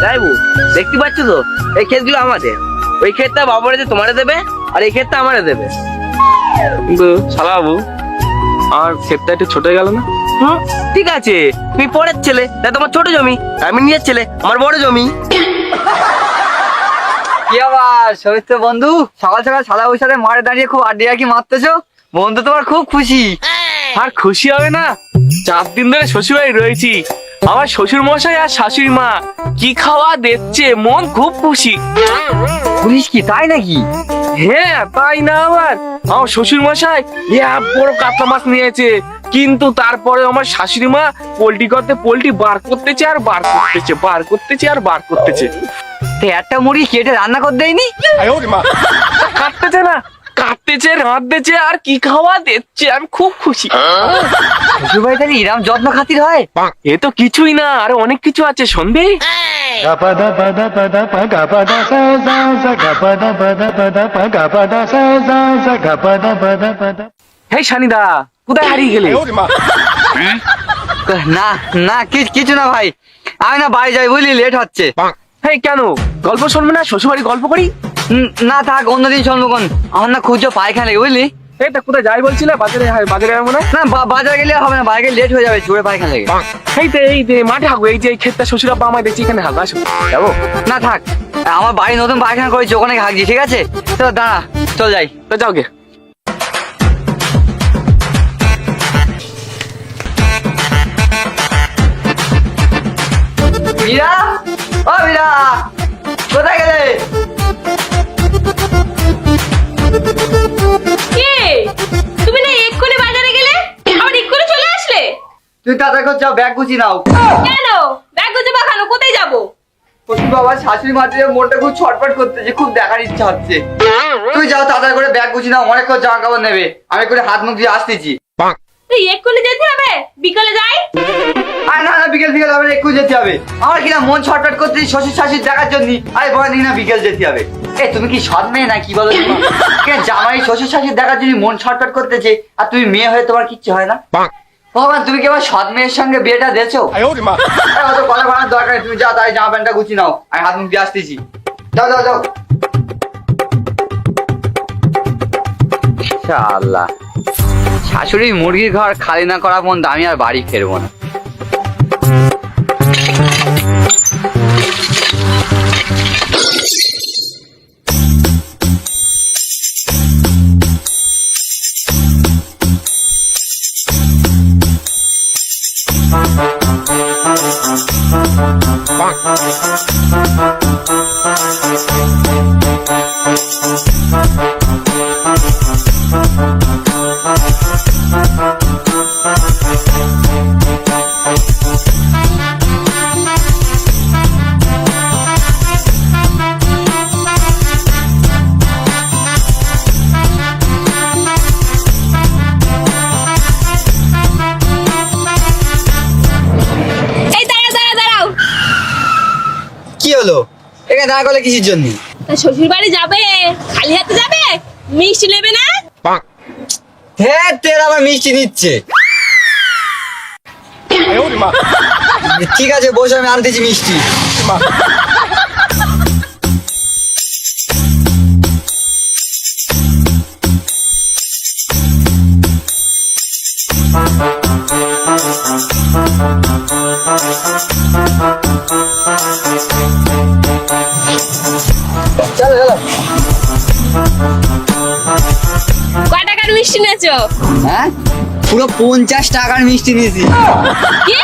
যাইবো দেখতে পাচ্ছ তো এই ক্ষেতগুলো আমাদের, ওই ক্ষেতটা বাবুরে যে তোমারে দেবে আর এই ক্ষেতটা আমারে দেবে। কিন্তু শালা বাবু আমার ক্ষেতটা একটু ছোট হয়ে গেল না? ঠিক আছে, তুমি পরের ছেলে, তাই তোমার ছোট জমি, আমি নিজের ছেলে, আমার বড় জমি। কি আবার সবিত্র বন্ধু, সকাল সকাল সাদা বৈশাখে মাঠে দাঁড়িয়ে খুব আড্ডা কি মারতেছো? বন্ধু তোমার খুব খুশি। আর খুশি হবে না? 4 দিন ধরে শ্বশুর বাড়ি রয়েছি, আমার শ্বশুর মশাই আর শাশুড়ি মা কি খাওয়া দিচ্ছে, মন খুব খুশি। পুলিশ কি তাই নাকি? হ্যাঁ তাই না, আবার আমার শ্বশুর মশাই বড় কাতলা মাছ নিয়েছে, কিন্তু তারপরে আমার শাশুড়ি মা পোল্ট্রি করতে পোল্ট্রি বার করতেছে আর বার করতেছে, বার করতেছে আর বার করতেছে। তো একটা মুড়ি কেটে রান্না করে দেয়নি? কাটতেছে না, কাটতেছে রাঁধতেছে আর কি খাওয়া দিচ্ছে, আমি খুব খুশি। শ্বশুর বাড়ি তাহলে এরম যত্ন খাতির হয়? এ তো কিছুই না, আরো অনেক কিছু আছে, শুনবি? হেই শানিদা, কোথায় হারিয়ে গেলে? না না কিছু না ভাই, আমি না বাড়ি যাই বুঝলি, লেট হচ্ছে। হেই কেন গল্প শুনবে না? শ্বশুর বাড়ি গল্প করি। না থাক, অন্যদিন শুনবো কোন, আমার না খুঁজো পায়খানা লেগে বুঝলি। এই তা কোথায় যাই বলছিলে? বাজারে, বাজারে যাবো না? না বাজার গেলে হবে না, বাইরে লেট হয়ে যাবে, চুড়ে পায়খানা লেগে। এই যে মাঠে হাগো, এই যে এই ক্ষেতটা শ্বশুর আব্বা আমায় দেখছি, এখানে হাগো, আসো যাবো। না থাক, আমার বাড়ি নতুন পায়খানা করেছি, ওখানে হাগছি, ঠিক আছে? তো দাঁড়া, চল যাই। তো যাও গে। মীরা, ও মীরা, কোথায় গেলে? কে তুমি? না এক্ষুনি বাজারে গেলে, আবার এক্ষুনি চলে আসলে? তুই তাড়াতাড়ি করে যাও, ব্যাগ গুছিয়ে নাও। কেন ব্যাগ গুজে বাখানো? কোথায় যাবো? বাবা শাশুড়ি মাটির মনটা খুব ছটফট করতেছে, খুব দেখার ইচ্ছা হচ্ছে। তুই যাও তাড়াতাড়ি করে ব্যাগ গুছিয়ে নাও, অনেক জামা কাপড় নেবে, আমি করে হাত মুখ দিয়ে আসতেছি। তুই এক্ষুনি যেতে হবে? বিকালে যাই। আর না না, বিকেল হবে না, একটু যেতে হবে। আমার কিনা মন ছটফট করতেছি শ্বশুর শাশুড়ি দেখার জন্য, আরে বড় দিন না বিকেল যেতে হবে। এ তুমি কি সৎ মেয়ে না কি বলো? জামাই শ্বশুর শাশুড়ি দেখার জন্য মন ছটফট করতেছে, আর তুমি মেয়ে হয়ে তোমার কিচ্ছু হয় না? ভগবান, তুমি কি আমার সৎ মেয়ের সঙ্গে বিয়েটা দিয়েছো? অত কথা বাড়ানোর দরকার নেই, তুমি যাও তাই জামা প্যান্টটা গুছিয়ে নাও, আমি হাত মুখ দিয়ে আসতেছি। যাও যাও যাও। আল্লাহ, শাশুড়ি মুরগির ঘর খালি না করা পর্যন্ত আমি আর বাড়ি ফিরবো না। এই দাঁড়াও। কি হলো? এখানে দাঁড়া করলে কিসের জন্য? তা শ্বশুর বাড়ি যাবে, খালি হাতে যাবে? মিষ্টি নেবে না? হ্যাঁ, তেল আবার মিষ্টি নিচ্ছে। ঠিক আছে বসে, আমি আনতেছি মিষ্টি। চলো চলো। কয় টাকার মিষ্টি নেছো? হ্যাঁ, পুরো 50 টাকার মিষ্টি নিয়েছি। কি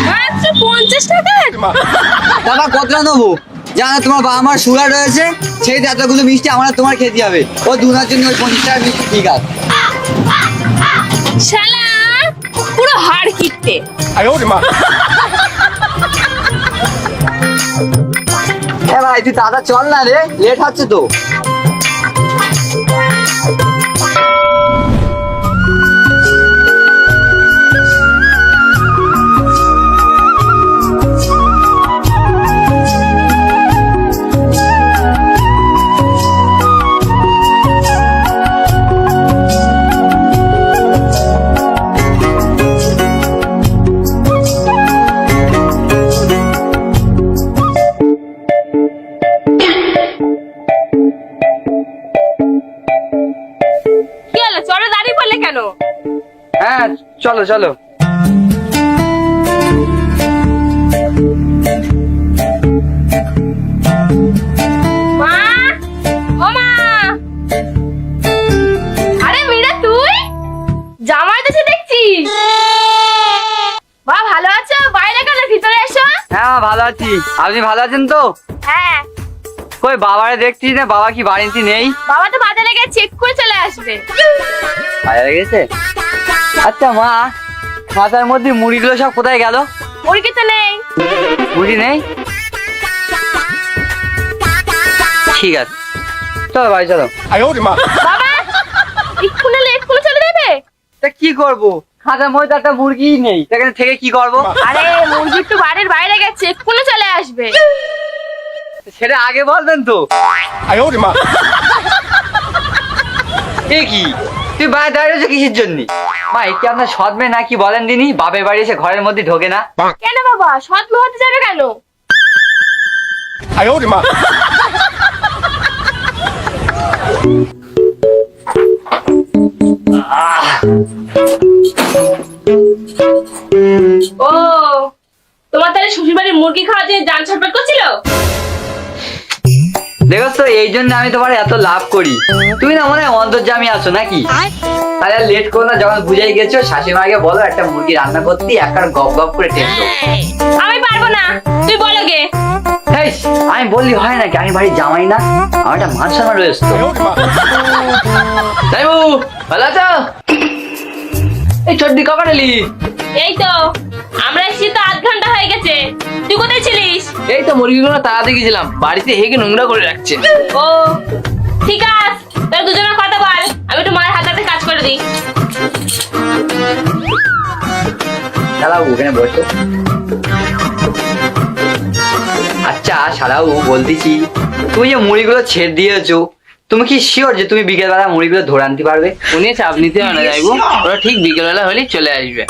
মাত্র 50 টাকার? দাদা কতটা নেবো? জানো তোমার বাবা মার সুগার রয়েছে, সেই এতগুলো মিষ্টি আমার তোমার খেতে হবে। ও দুনার জন্য ওই 50 টাকার মিষ্টি ঠিক আছে। শালা পুরো হাড় কিটতে। হ্যাঁ ভাই, তুই দাদা চল না রে, লেট হচ্ছে তো। চলো চলো। মা, ও মা। আরে মীরা তুই? জামাই দেশে দেখছি। মা ভালো আছো? বাইরে কেন, ভিতরে এসো। হ্যাঁ মা, ভালো আছি। আপনি ভালো আছেন তো? হ্যাঁ। কই বাবারে দেখছি না, বাবা কি বাড়িতে নেই? বাবা তো বাজারে গিয়ে চেক করে চলে আসবে। বাইরে গেছে? আচ্ছা মা, খাতার মধ্যে মুড়িগুলো সব কোথায় গেল? মুরগি তো নেই। মুড়ি নেই? ঠিক আছে, চলো বাড়ি চলো। বাবা এক্ষুনি চলে দেবে? তা কি করবো, খাতার মধ্যে একটা মুরগি নেই, সেখানে থেকে কি করবো? আরে মুরগি একটু বাড়ির বাইরে গেছে, এক্ষুনি চলে আসবে। সেটা আগে বলবেন তো। এ কি, তুই বাইরে দাঁড়িয়ে রয়েছে কিসের জন্য? মা এটি আপনার সৎ মেয়ে নাকি বলেন দিনি, বাপের বাড়ি এসে ঘরের মধ্যে ঢোকে না? কেন বাবা, সৎ মেয়ে হতে যাবে কেন? ও, তোমার তাহলে শ্বশুর বাড়ির মুরগি খাওয়া যে জান ছটফট করছিল? দেখো তো, এই জন্য আমি তোমার এত লাভ করি। তুমি না মনে হয় অন্তর্জামী আছো নাকি? তাহলে আর লেট করো না, যখন বুঝাই গেছো শাশুড়িমাকে বলো একটা মুরগি রান্না করতে, একবার গপ গপ করে টেস্ট। আমি পারবো না, তুই বলো গে। হেই, আমি বললি হয় নাকি? আমি বাড়ির জামাই না, আমার একটা মান সম্মান রয়েছে তো। তাইবু ভালো আছো? এই চড্ডি কখন এলি? এই তো আমরা এসেছি তো 8 ঘন্টা হয়ে গেছে। তুই কোথায় ছিলিস? এই তো মুরগিগুলো তাড়াতে গেছিলাম, বাড়িতে হেগে নোংরা করে রাখছে। ও ঠিক আছে, তাহলে দুজনের কথা বল, আমি একটু মায়ের হাতে কাজ করে দিই। শালাবু ওখানে বসো। আচ্ছা শালাবু, বলতেছি তুমি যে মুড়িগুলো ছেড়ে দিয়েছো, তুমি কি শিওর যে তুমি বিকেল বেলা মুড়িগুলো ধরে আনতে পারবে? উনি চাপ নিতে হয় না যাইবো, ওরা ঠিক বিকেলবেলা হলেই চলে আসবে।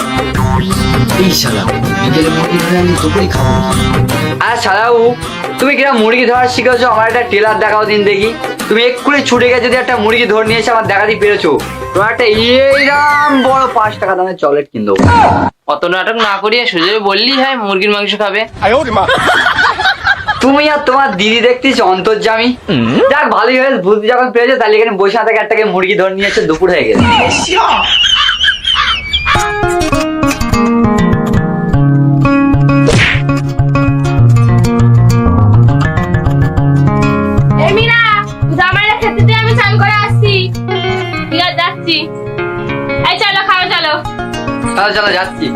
এই শালা বিকেলে মুরগি ধরে আমি দুপুরে খাবো। আর শালাবু, তুমি কিনা মুরগি ধরা শিখেছো, আমার একটা টেলার দেখাও দিন দেখি। তুমি এক্ষুনি ছুটে গিয়ে যদি একটা মুরগি ধরে নিয়ে এসে আমার দেখাতে পেরেছো, তোমার একটা এইরাম বড় 5 টাকা দামের চকলেট কিনবো। অত নাটক না করিয়ে সোজা বললি হয় মুরগির মাংস খাবে। তুমি আর তোমার দিদি দেখতেছি অন্তর্জামী। যাক ভালোই হয়েছে, বুদ্ধি যখন পেয়েছো, তাহলে এখানে বসে না থেকে একটাকে মুরগি ধরে নিয়ে এসে দুপুর হয়ে গেছে। এই মীরা, জামাইরা খেতে দিয়ে আমি চান করে আসছি। ঠিক আছে যাচ্ছি। এই চলো খাওয়া চলো। চলো চলো যাচ্ছি।